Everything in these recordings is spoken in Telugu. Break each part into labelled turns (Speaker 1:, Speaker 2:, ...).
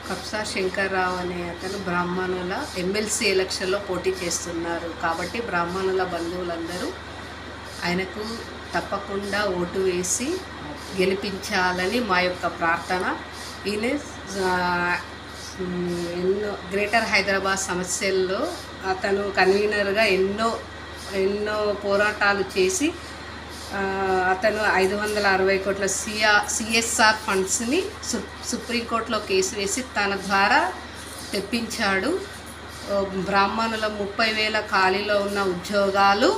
Speaker 1: కప్సా శంకర్రావు అనే అతను బ్రాహ్మణుల ఎమ్మెల్సీ ఎలక్షన్లో పోటీ చేస్తున్నారు. కాబట్టి బ్రాహ్మణుల బంధువులందరూ ఆయనకు తప్పకుండా ఓటు వేసి గెలిపించాలని మా యొక్క ప్రార్థన. ఈయన ఎన్నో గ్రేటర్ హైదరాబాద్ సమస్యల్లో అతను కన్వీనర్గా ఎన్నో పోరాటాలు చేసి అతను 560 కోట్ల సిఎస్ఆర్ ఫండ్స్ని సుప్రీంకోర్టులో కేసు వేసి తన ద్వారా తెప్పించాడు. బ్రాహ్మణుల 30,000 ఖాళీలో ఉన్న ఉద్యోగాలు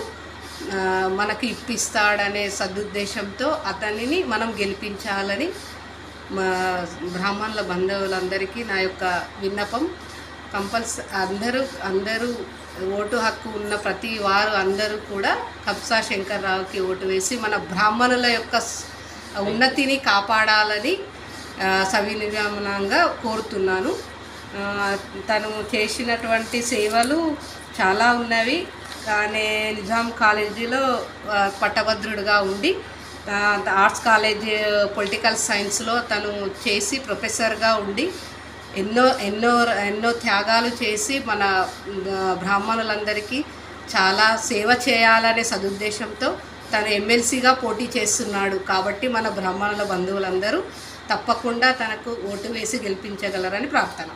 Speaker 1: మనకి ఇప్పిస్తాడనే సదుద్దేశంతో అతనిని మనం గెలిపించాలని బ్రాహ్మణుల బంధువులందరికీ నా యొక్క విన్నపం. అందరూ ఓటు హక్కు ఉన్న ప్రతి వారు అందరూ కూడా కప్సా శంకర్రావుకి ఓటు వేసి మన బ్రాహ్మణుల యొక్క ఉన్నతిని కాపాడాలని సవినయంగా కోరుతున్నాను. తను చేసినటువంటి సేవలు చాలా ఉన్నవి. కానీ నిజాం కాలేజీలో పట్టభద్రుడిగా ఉండి ఆర్ట్స్ కాలేజ్ పొలిటికల్ సైన్స్లో తను చేసి ప్రొఫెసర్గా ఉండి ఎన్నో త్యాగాలు చేసి మన బ్రాహ్మణులందరికీ చాలా సేవ చేయాలనే సదుద్దేశంతో తను ఎమ్మెల్సీగా పోటీ చేస్తున్నాడు. కాబట్టి మన బ్రాహ్మణుల బంధువులందరూ తప్పకుండా తనకు ఓటు వేసి గెలిపించగలరని ప్రార్థన.